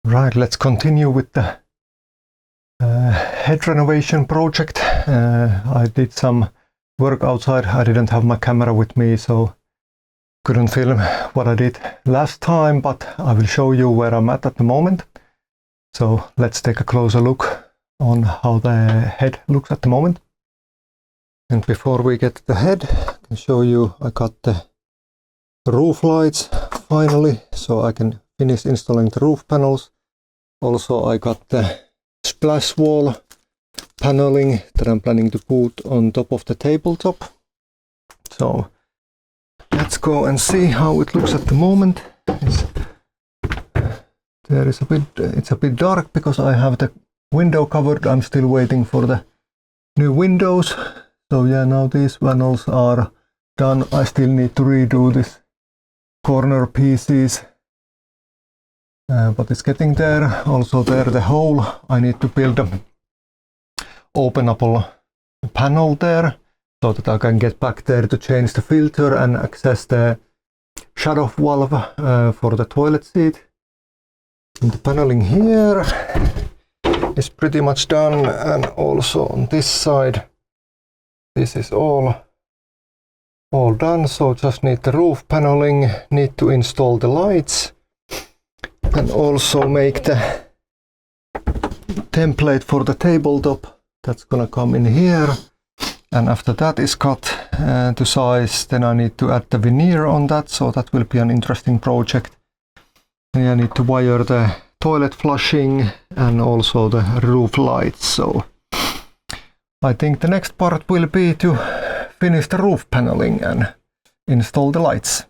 Right, let's continue with the head renovation project. I did some work outside. I didn't have my camera with me, so couldn't film what I did last time, but I will show you where I'm at the moment. So let's take a closer look on how the head looks at the moment. And before we get to the head, I can show you I got the roof lights finally, so I can finish installing the roof panels. Also, I got the splash wall paneling that I'm planning to put on top of the tabletop. So let's go and see how it looks at the moment. It's a bit dark because I have the window covered. I'm still waiting for the new windows. So yeah, now these panels are done. I still need to redo this corner pieces, but it's getting there. Also there the hole, I need to build an openable panel there so that I can get back there to change the filter and access the shut-off valve for the toilet seat. And the paneling here is pretty much done, and also on this side this is all done, so just need the roof paneling, need to install the lights and also make the template for the tabletop. That's gonna come in here, and after that is cut to size, then I need to add the veneer on that, so that will be an interesting project. And I need to wire the toilet flushing and also the roof lights, so I think the next part will be to finish the roof paneling and install the lights.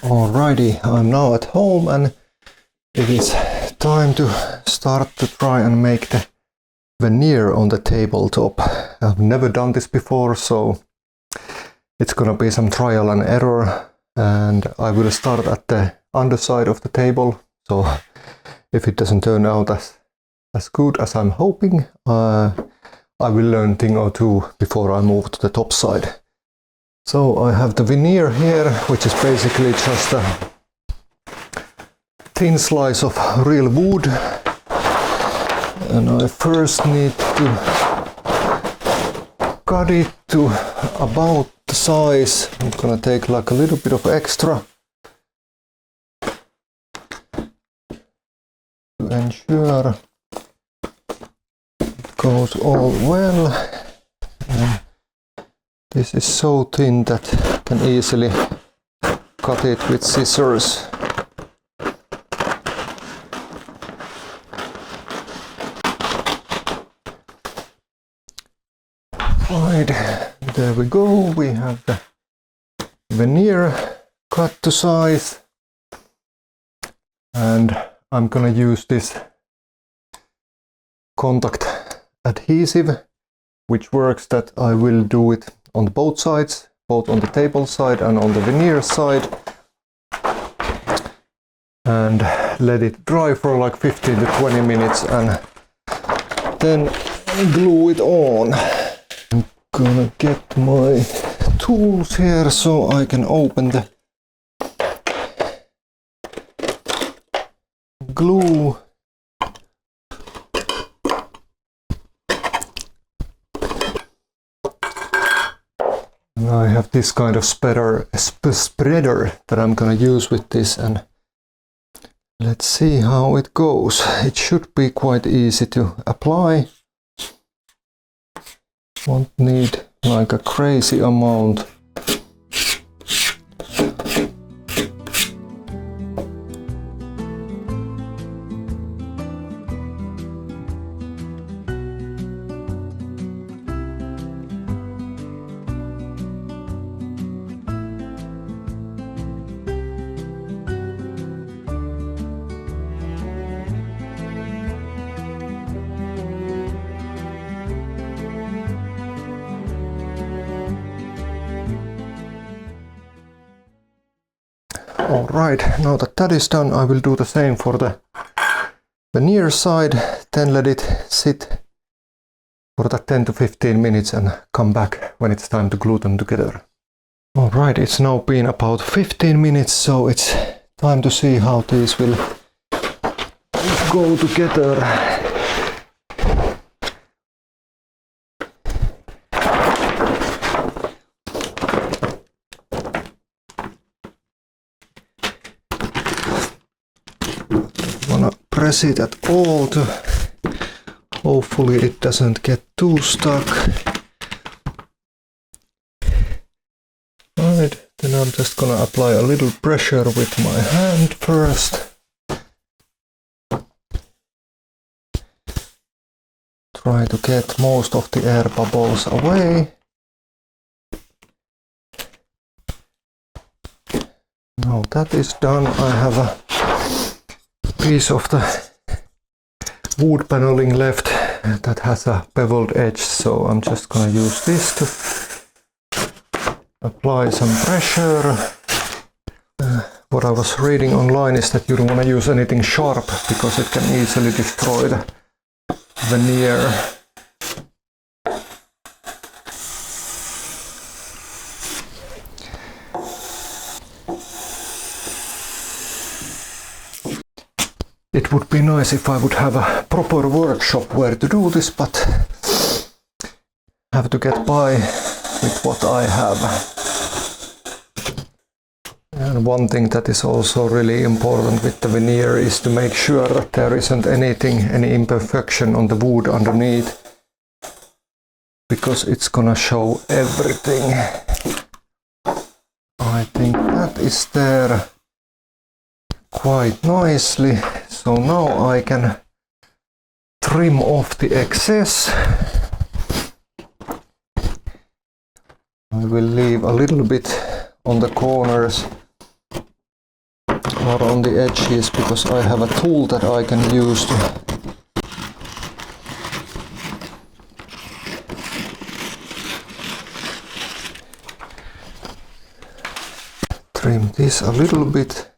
Alrighty, I'm now at home and it is time to start to try and make the veneer on the tabletop. I've never done this before, so it's gonna be some trial and error, and I will start at the underside of the table, so if it doesn't turn out as good as I'm hoping, I will learn a thing or two before I move to the top side. So I have the veneer here, which is basically just a thin slice of real wood, and I first need to cut it to about the size. I'm gonna take like a little bit of extra to ensure it goes all well. This is so thin that I can easily cut it with scissors. Right, there we go. We have the veneer cut to size, and I'm gonna use this contact adhesive, which works that I will do it on both sides, both on the table side and on the veneer side, and let it dry for like 15 to 20 minutes and then glue it on. I'm gonna get my tools here so I can open the glue. I have this kind of spreader that I'm gonna use with this, and let's see how it goes. It should be quite easy to apply. Won't need like a crazy amount. Alright, now that that is done, I will do the same for the veneer side, then let it sit for that 10 to 15 minutes and come back when it's time to glue them together. Alright, it's now been about 15 minutes, so it's time to see how these will go together. Press it at all to hopefully it doesn't get too stuck. Right, then I'm just gonna apply a little pressure with my hand first. Try to get most of the air bubbles away. Now that is done, I have a piece of the wood paneling left that has a beveled edge, so I'm just gonna use this to apply some pressure. What I was reading online is that you don't want to use anything sharp because it can easily destroy the veneer. It would be nice if I would have a proper workshop where to do this, but have to get by with what I have. And one thing that is also really important with the veneer is to make sure that there isn't any imperfection on the wood underneath, because it's gonna show everything. I think that is there quite nicely. So now I can trim off the excess. I will leave a little bit on the corners or on the edges because I have a tool that I can use to trim this a little bit.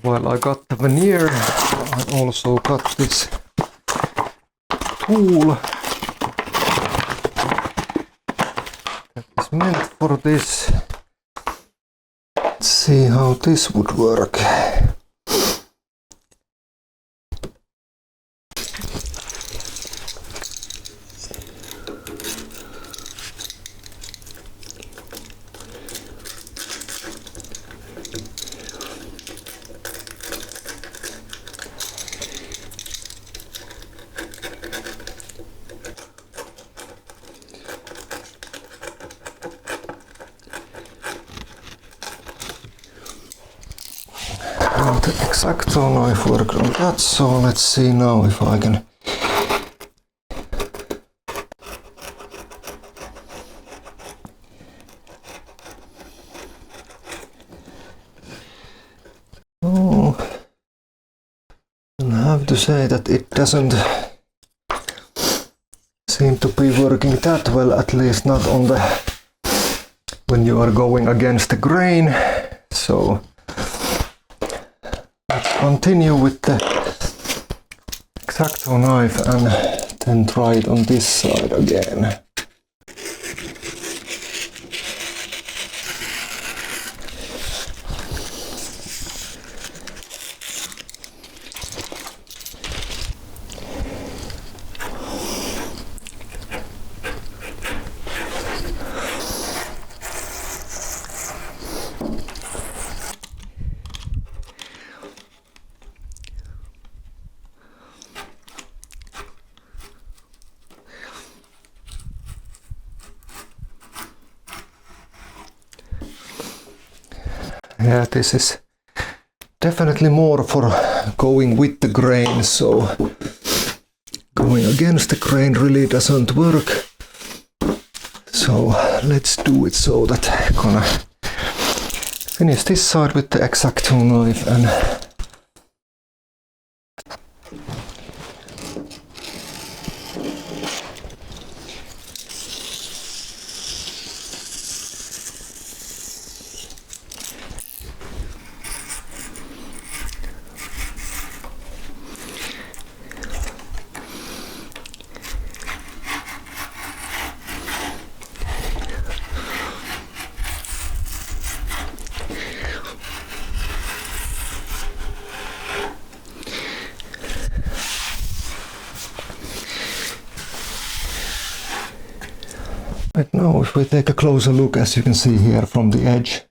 While I got the veneer, I also got this tool that is meant for this. Let's see how this would work. The X-Acto knife worked on that, so let's see now if I can I have to say that it doesn't seem to be working that well, at least not on the when you are going against the grain. So let's continue with the X-Acto knife and then try it on this side again. Yeah, this is definitely more for going with the grain, so going against the grain really doesn't work So let's do it so that I'm gonna finish this side with the X-Acto knife and right now, if we take a closer look, as you can see here from the edge,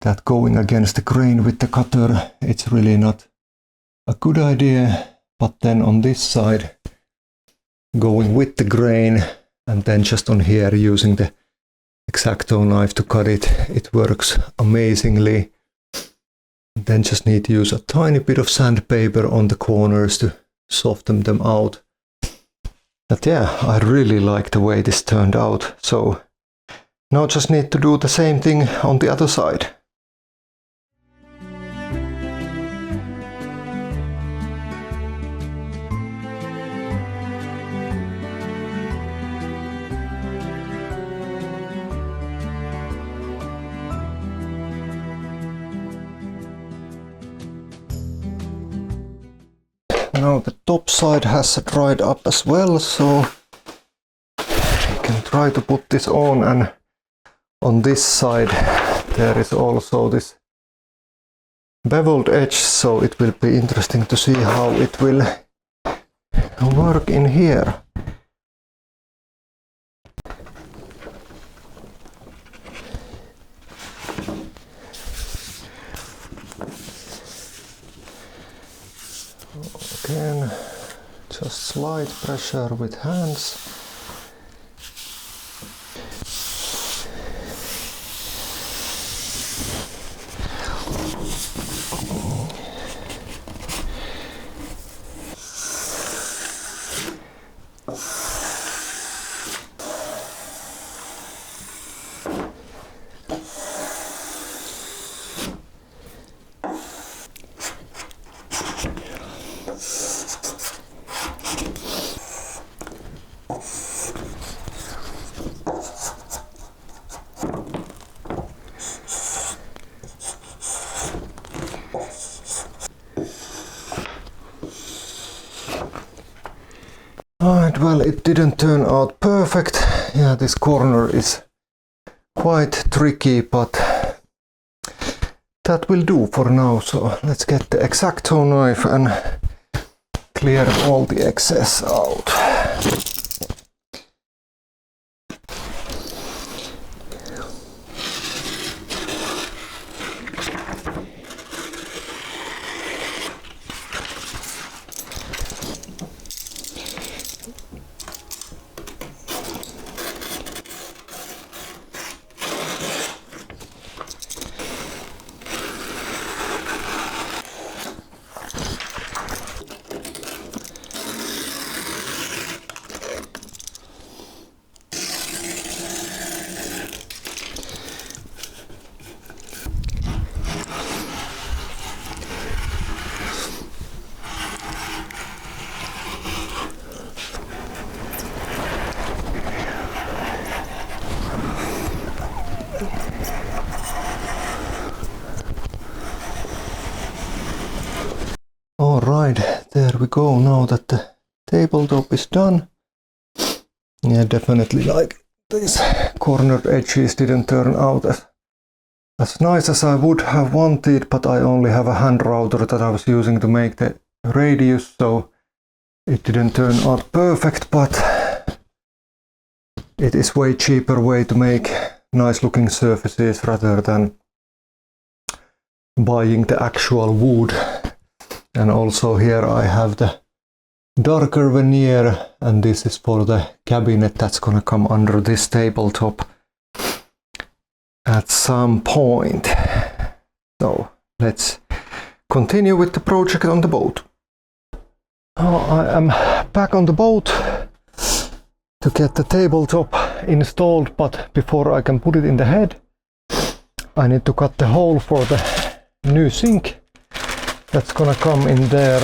that going against the grain with the cutter, it's really not a good idea. But then on this side, going with the grain, and then just on here using the X-Acto knife to cut it, it works amazingly. Then just need to use a tiny bit of sandpaper on the corners to soften them out. But yeah, I really like the way this turned out. So now just need to do the same thing on the other side. Now the top side has dried up as well, so I can try to put this on, and on this side there is also this beveled edge, so it will be interesting to see how it will work in here. Again, just slight pressure with hands. Alright, well, it didn't turn out perfect. Yeah, this corner is quite tricky, but that will do for now. So let's get the X-Acto knife and clear all the excess out. Alright, there we go. Now that the tabletop is done. Yeah, definitely like these cornered edges didn't turn out as nice as I would have wanted, but I only have a hand router that I was using to make the radius, so it didn't turn out perfect, but it is way cheaper way to make nice looking surfaces rather than buying the actual wood. And also here I have the darker veneer, and this is for the cabinet that's gonna come under this tabletop at some point. So let's continue with the project on the boat. Oh, I am back on the boat to get the tabletop installed, but before I can put it in the head, I need to cut the hole for the new sink that's gonna come in there.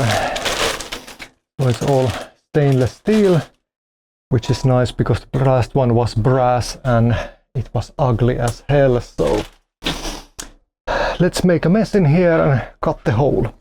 So it's all stainless steel, which is nice because the last one was brass and it was ugly as hell. So let's make a mess in here and cut the hole.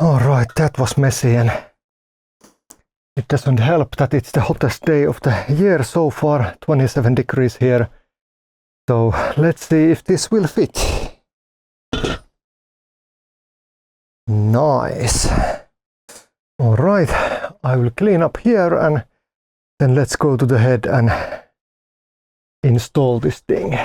Alright, that was messy, and it doesn't help that it's the hottest day of the year so far, 27 degrees here. So let's see if this will fit. Nice. Alright, I will clean up here and then let's go to the head and install this thing.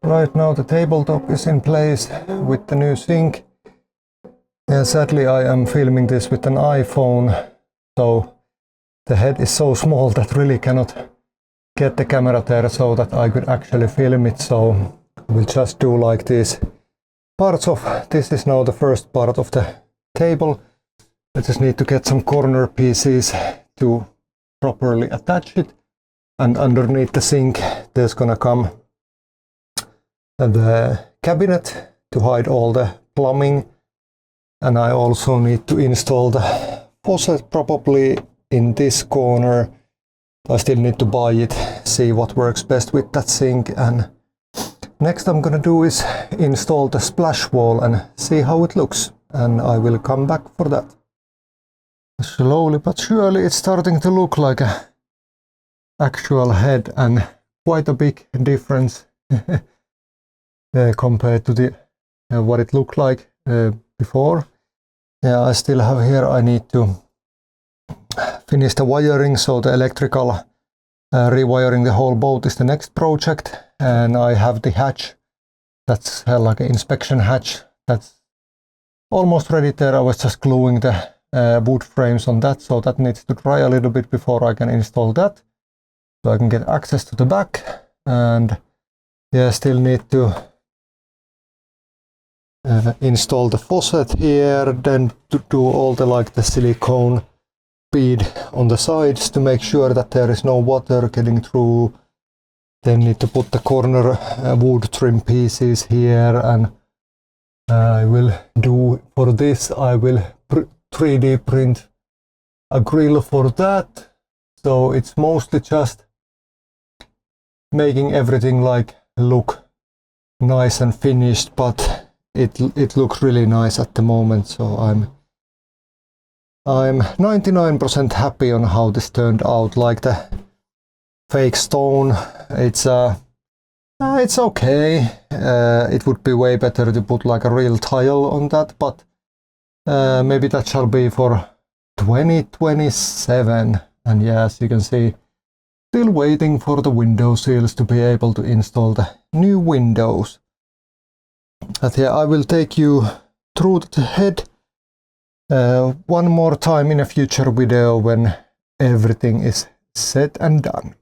Right now the tabletop is in place with the new sink. Yeah, sadly I am filming this with an iPhone, so the head is so small that really cannot get the camera there so that I could actually film it, so we'll just do like this. Parts of this is now the first part of the table. I just need to get some corner pieces to properly attach it, and underneath the sink there's gonna come the cabinet to hide all the plumbing, and I also need to install the faucet probably in this corner. I still need to buy it, see what works best with that sink, and next I'm gonna do is install the splash wall and see how it looks, and I will come back for that. Slowly but surely it's starting to look like a actual head, and quite a big difference compared to the what it looked like before. Yeah, I still have here, I need to finish the wiring, so the electrical rewiring the whole boat is the next project, and I have the hatch, that's like an inspection hatch, that's almost ready there. I was just gluing the wood frames on that, so that needs to dry a little bit before I can install that, so I can get access to the back. And yeah, still need to install the faucet here, then to do all the like the silicone bead on the sides to make sure that there is no water getting through. Then need to put the corner wood trim pieces here, and I will do for this, I will 3D print a grill for that. So it's mostly just making everything like look nice and finished, but it looks really nice at the moment, so I'm 99% happy on how this turned out. Like the fake stone, it's okay. It would be way better to put like a real tile on that, but maybe that shall be for 2027. And yeah, as you can see, still waiting for the window seals to be able to install the new windows. But yeah, I will take you through the head one more time in a future video when everything is said and done.